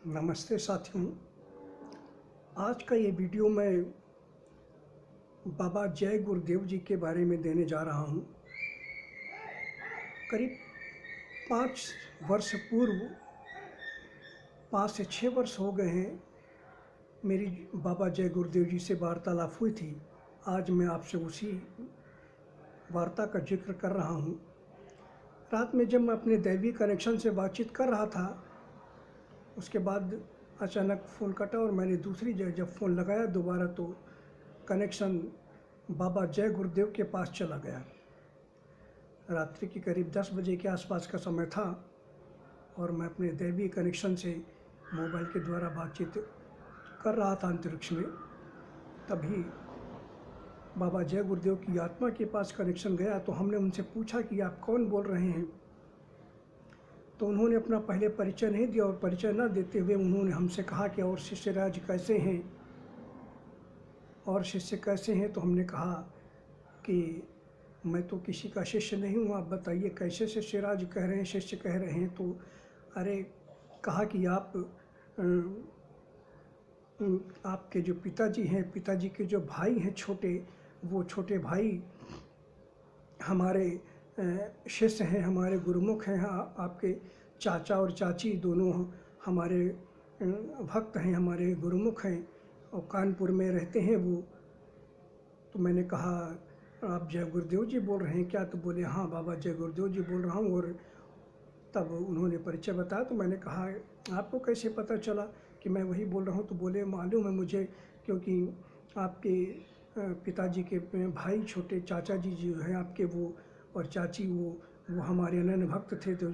नमस्ते साथियों। आज का ये वीडियो मैं बाबा जय गुरुदेव जी के बारे में देने जा रहा हूँ। करीब 5 वर्ष पूर्व 5 से 6 वर्ष हो गए हैं मेरी बाबा जय गुरुदेव जी से वार्तालाप हुई थी। आज मैं आपसे उसी वार्ता का जिक्र कर रहा हूँ। रात में जब मैं अपने दैवीय कनेक्शन से बातचीत कर रहा था, उसके बाद अचानक फ़ोन कटा और मैंने दूसरी जगह जब फ़ोन लगाया दोबारा तो कनेक्शन बाबा जय गुरुदेव के पास चला गया। रात्रि के करीब 10 बजे के आसपास का समय था और मैं अपने दैवीय कनेक्शन से मोबाइल के द्वारा बातचीत कर रहा था अंतरिक्ष में। तभी बाबा जय गुरुदेव की आत्मा के पास कनेक्शन गया तो हमने उनसे पूछा कि आप कौन बोल रहे हैं। तो उन्होंने अपना पहले परिचय नहीं दिया और परिचय न देते हुए उन्होंने हमसे कहा कि और शिष्यराज कैसे हैं, और शिष्य कैसे हैं। तो हमने कहा कि मैं तो किसी का शिष्य नहीं हूँ, आप बताइए कैसे शिष्यराज कह रहे हैं, शिष्य कह रहे हैं। तो अरे कहा कि आपके जो पिताजी हैं, पिताजी के जो भाई हैं छोटे, वो छोटे भाई हमारे शिष्य हैं, हमारे गुरुमुख हैं। आपके चाचा और चाची दोनों हमारे भक्त हैं, हमारे गुरुमुख हैं और कानपुर में रहते हैं वो। तो मैंने कहा आप जय गुरुदेव जी बोल रहे हैं क्या? तो बोले हाँ बाबा जय गुरुदेव जी बोल रहा हूँ। और तब उन्होंने परिचय बताया तो मैंने कहा आपको कैसे पता चला कि मैं वही बोल रहा हूँ? तो बोले मालूम है मुझे, क्योंकि आपके पिताजी के भाई छोटे चाचा जी जो हैं आपके, वो और चाची वो हमारे अनन्य भक्त थे। तो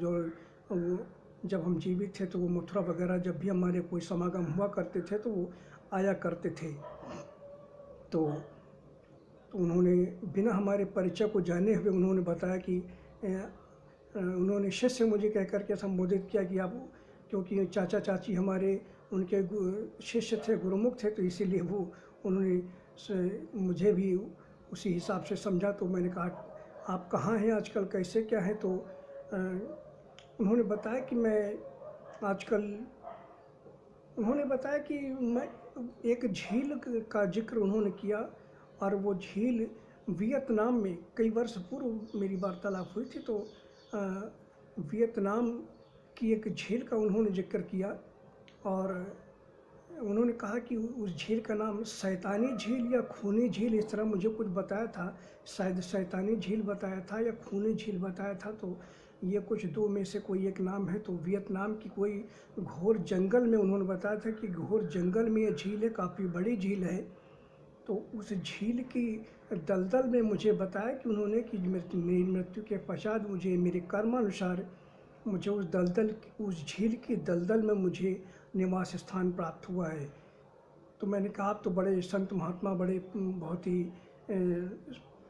वो जब हम जीवित थे तो वो मथुरा वगैरह जब भी हमारे कोई समागम हुआ करते थे तो वो आया करते थे। तो उन्होंने बिना हमारे परिचय को जाने हुए उन्होंने बताया कि उन्होंने शिष्य मुझे कह कर के संबोधित किया कि आप, क्योंकि चाचा चाची हमारे उनके शिष्य थे, गुरुमुख थे, तो इसीलिए वो उन्होंने मुझे भी उसी हिसाब से समझा। तो मैंने कहा आप कहाँ हैं आजकल, कैसे क्या है? तो उन्होंने बताया कि मैं आजकल, उन्होंने बताया कि मैं एक झील का जिक्र उन्होंने किया और वो झील वियतनाम में कई वर्ष पूर्व मेरी वार्तालाप हुई थी। तो वियतनाम की एक झील का उन्होंने जिक्र किया और उन्होंने कहा कि उस झील का नाम शैतानी झील या खूनी झील, इस तरह मुझे कुछ बताया था। शायद शैतानी झील बताया था या खूनी झील बताया था। तो ये कुछ दो में से कोई एक नाम है। तो वियतनाम की कोई घोर जंगल में उन्होंने बताया था कि घोर जंगल में ये झील है, काफ़ी बड़ी झील है। तो उस झील की दलदल में मुझे बताया कि उन्होंने कि मेरी मृत्यु के पश्चात मुझे मेरे कर्मानुसार मुझे उस झील की दलदल में मुझे निवास स्थान प्राप्त हुआ है। तो मैंने कहा आप तो बड़े संत महात्मा, बड़े बहुत ही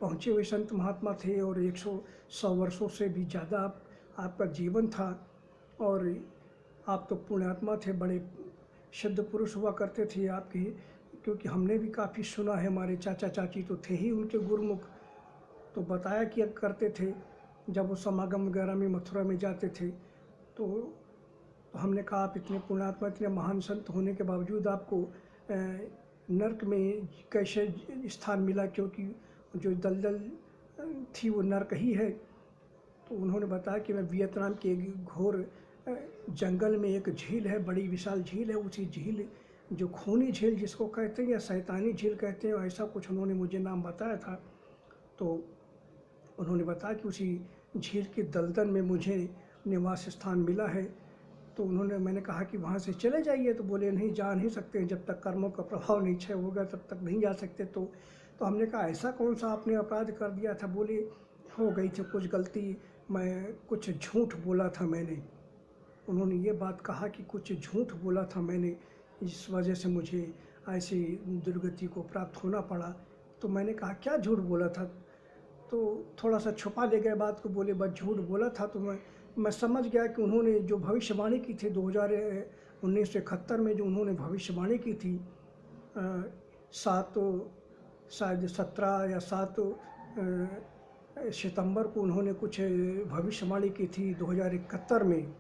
पहुँचे हुए संत महात्मा थे और 100 वर्षों से भी ज़्यादा आपका जीवन था और आप तो पुण्यात्मा थे, बड़े शुद्ध पुरुष हुआ करते थे आपके। क्योंकि हमने भी काफ़ी सुना है, हमारे चाचा चाची तो थे ही उनके गुरुमुख। तो बताया किया करते थे जब वो समागम वगैरह में मथुरा में जाते थे। तो हमने कहा आप इतने पुण्यात्मा, इतने महान संत होने के बावजूद आपको नर्क में कैसे स्थान मिला? क्योंकि जो दलदल थी वो नर्क ही है। तो उन्होंने बताया कि मैं वियतनाम के घोर जंगल में एक झील है, बड़ी विशाल झील है, उसी झील जो खूनी झील जिसको कहते हैं या शैतानी झील कहते हैं, ऐसा कुछ उन्होंने मुझे नाम बताया था। तो उन्होंने बताया कि उसी झील की दलदल में मुझे निवास स्थान मिला है। तो मैंने कहा कि वहाँ से चले जाइए। तो बोले नहीं, जा नहीं सकते, जब तक कर्मों का प्रभाव नहीं क्षय होगा तब तक नहीं जा सकते। तो हमने कहा ऐसा कौन सा आपने अपराध कर दिया था? बोले हो गई थी कुछ गलती, मैं कुछ झूठ बोला था मैंने। उन्होंने ये बात कहा कि कुछ झूठ बोला था मैंने, इस वजह से मुझे ऐसी दुर्गति को प्राप्त होना पड़ा। तो मैंने कहा क्या झूठ बोला था? तो थोड़ा सा छुपा ले गए बात को, बोले बस झूठ बोला था। तो मैं समझ गया कि उन्होंने जो भविष्यवाणी की थी 1971 में, जो उन्होंने भविष्यवाणी की थी 17 या 7 सितंबर को उन्होंने कुछ भविष्यवाणी की थी 2071 में।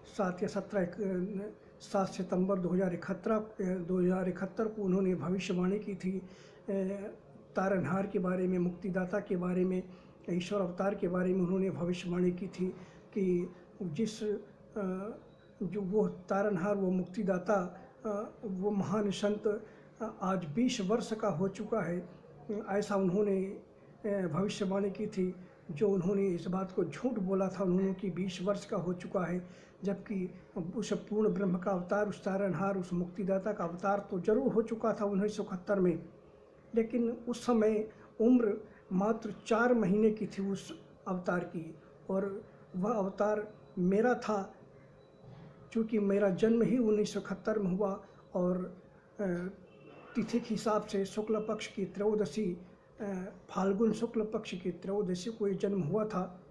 7 सितंबर 2071 को उन्होंने भविष्यवाणी की थी तारनहार के बारे में, मुक्तिदाता के बारे में, ईश्वर अवतार के बारे में उन्होंने भविष्यवाणी की थी कि जो वो तारनहार, वो मुक्तिदाता, वो महान संत आज 20 वर्ष का हो चुका है, ऐसा उन्होंने भविष्यवाणी की थी। जो उन्होंने इस बात को झूठ बोला था उन्होंने कि 20 वर्ष का हो चुका है, जबकि उस पूर्ण ब्रह्म का अवतार, उस तारनहार, उस मुक्तिदाता का अवतार तो जरूर हो चुका था 1971 में, लेकिन उस समय उम्र मात्र 4 महीने की थी उस अवतार की। और वह अवतार मेरा था, क्योंकि मेरा जन्म ही 1971 में हुआ और तिथि के हिसाब से शुक्ल पक्ष की त्रयोदशी, फाल्गुन शुक्ल पक्ष की त्रयोदशी को ये जन्म हुआ था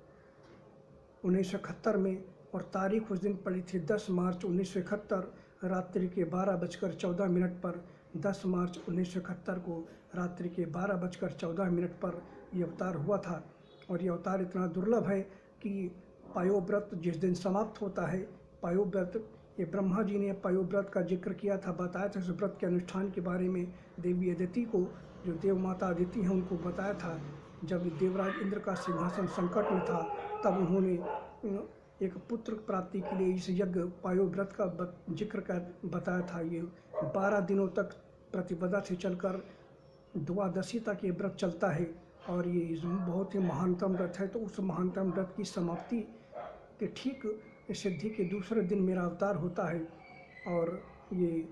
1971 में। और तारीख उस दिन पड़ी थी 10 मार्च 1971 रात्रि के 12:14 पर। 10 मार्च 1971 को रात्रि के 12:14 पर ये अवतार हुआ था। और ये अवतार इतना दुर्लभ है कि पायोव्रत जिस दिन समाप्त होता है, पायोव्रत, ये ब्रह्मा जी ने पायोव्रत का जिक्र किया था, बताया था इस व्रत के अनुष्ठान के बारे में। देवी अदिति को, जो देव माता अदिति हैं, उनको बताया था। जब देवराज इंद्र का सिंहासन संकट में था तब उन्होंने एक पुत्र प्राप्ति के लिए इस यज्ञ पायोव्रत का जिक्र कर बताया था। ये 12 दिनों तक प्रतिपदा से चलकर द्वादशी तक ये व्रत चलता है और ये बहुत ही महानतम व्रत है। तो उस महानतम व्रत की समाप्ति के ठीक सिद्धि के दूसरे दिन मेरा अवतार होता है। और ये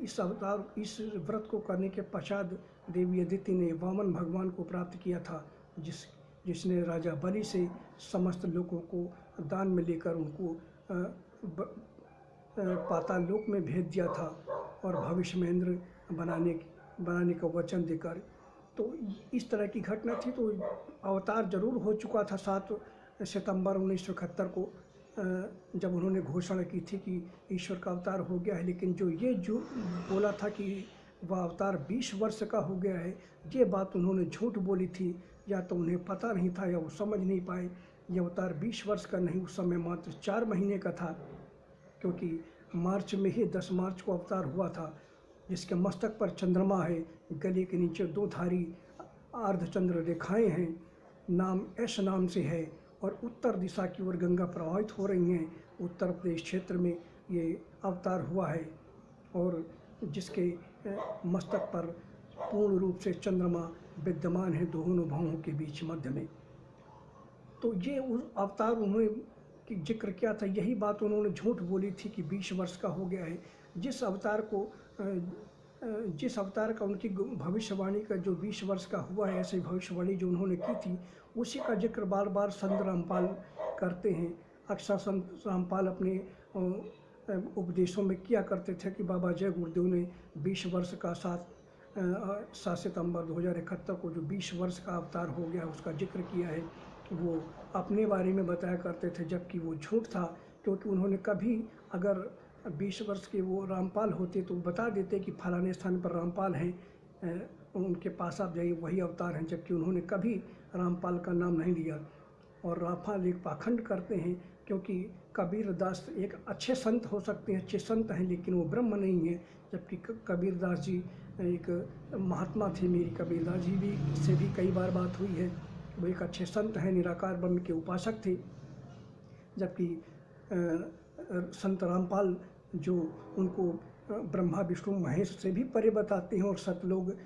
इस व्रत को करने के पश्चात देवी अदिति ने वामन भगवान को प्राप्त किया था, जिसने राजा बलि से समस्त लोगों को दान में लेकर उनको पाताल लोक में भेज दिया था और भविष्य में इंद्र बनाने का वचन देकर। तो इस तरह की घटना थी। तो अवतार जरूर हो चुका था 7 सितंबर 1971 को, जब उन्होंने घोषणा की थी कि ईश्वर का अवतार हो गया है। लेकिन जो बोला था कि वह अवतार 20 वर्ष का हो गया है, ये बात उन्होंने झूठ बोली थी, या तो उन्हें पता नहीं था या वो समझ नहीं पाए। ये अवतार 20 वर्ष का नहीं, उस समय मात्र 4 महीने का था, क्योंकि मार्च में ही 10 मार्च को अवतार हुआ था। जिसके मस्तक पर चंद्रमा है, गले के नीचे 2 धारी अर्धचंद्र रेखाएं हैं, नाम यश नाम से है और उत्तर दिशा की ओर गंगा प्रवाहित हो रही हैं। उत्तर प्रदेश क्षेत्र में ये अवतार हुआ है और जिसके मस्तक पर पूर्ण रूप से चंद्रमा विद्यमान है दोनों भुवों के बीच मध्य में। तो ये उस अवतार उन्होंने जिक्र किया था, यही बात उन्होंने झूठ बोली थी कि 20 वर्ष का हो गया है। जिस अवतार का उनकी भविष्यवाणी का जो 20 वर्ष का हुआ है, ऐसी भविष्यवाणी जो उन्होंने की थी, उसी का जिक्र बार बार संत रामपाल करते हैं। अक्सर संत रामपाल अपने उपदेशों में किया करते थे कि बाबा जय गुरुदेव ने 20 वर्ष का 7 सितंबर 2071 को जो 20 वर्ष का अवतार हो गया उसका जिक्र किया है। वो अपने बारे में बताया करते थे, जबकि वो झूठ था, क्योंकि उन्होंने कभी अगर 20 वर्ष के वो रामपाल होते तो बता देते कि फलाने स्थान पर रामपाल हैं, उनके पास आप जाइए, वही अवतार हैं, जबकि उन्होंने कभी रामपाल का नाम नहीं लिया। और रामपाल एक पाखंड करते हैं, क्योंकि कबीरदास एक अच्छे संत हो सकते हैं, अच्छे संत हैं, लेकिन वो ब्रह्म नहीं है। जबकि कबीरदास जी एक महात्मा थे, मेरी कबीरदास जी भी से भी कई बार बात हुई है। वो एक अच्छे संत हैं, निराकार ब्रह्म के उपासक थे। जबकि संत रामपाल जो उनको ब्रह्मा विष्णु महेश से भी परे बताते हैं और सतलोक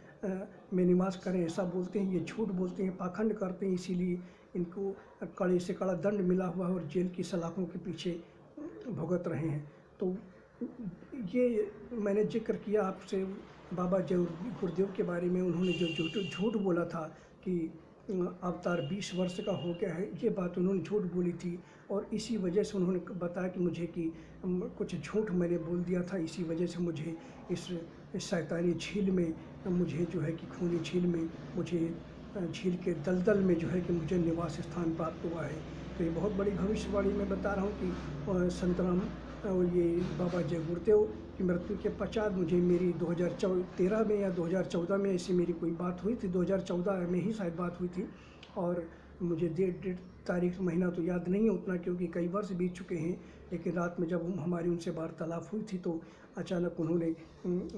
में निवास करें ऐसा बोलते हैं, ये झूठ बोलते हैं, पाखंड करते हैं। इसीलिए इनको कड़े से कड़ा दंड मिला हुआ है और जेल की सलाखों के पीछे भुगत रहे हैं। तो ये मैंने जिक्र किया आपसे बाबा जय गुरुदेव के बारे में। उन्होंने जो झूठ बोला था कि अवतार 20 वर्ष का हो गया है, ये बात उन्होंने झूठ बोली थी। और इसी वजह से उन्होंने बताया कि मुझे कि कुछ झूठ मैंने बोल दिया था, इसी वजह से मुझे इस शैतानी झील में, मुझे जो है कि खूनी झील में, मुझे झील के दलदल में जो है कि मुझे निवास स्थान प्राप्त हुआ है। तो ये बहुत बड़ी भविष्यवाणी मैं बता रहा हूँ कि संतराम और ये बाबा जय गुरुदेव की मृत्यु के पश्चात मुझे मेरी 2013 में या 2014 में ऐसी मेरी कोई बात हुई थी, 2014 में ही शायद बात हुई थी। और मुझे डेट तारीख महीना तो याद नहीं है उतना, क्योंकि कई वर्ष बीत चुके हैं। लेकिन रात में जब हमारी उनसे वार्तालाप हुई थी तो अचानक उन्होंने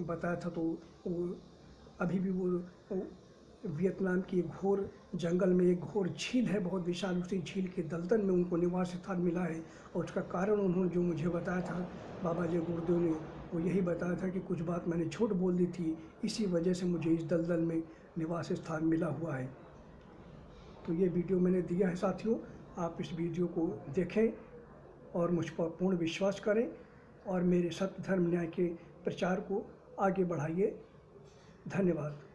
बताया था, तो वो अभी भी वो वियतनाम की एक घोर जंगल में एक घोर झील है बहुत विशाल, उसी झील के दलदल में उनको निवास स्थान मिला है। और उसका कारण उन्होंने जो मुझे बताया था बाबा जी गुरुदेव ने, वो यही बताया था कि कुछ बात मैंने झूठ बोल दी थी, इसी वजह से मुझे इस दलदल में निवास स्थान मिला हुआ है। तो ये वीडियो मैंने दिया है साथियों, आप इस वीडियो को देखें और मुझ पर पूर्ण विश्वास करें और मेरे सत्य धर्म न्याय के प्रचार को आगे बढ़ाइए। धन्यवाद।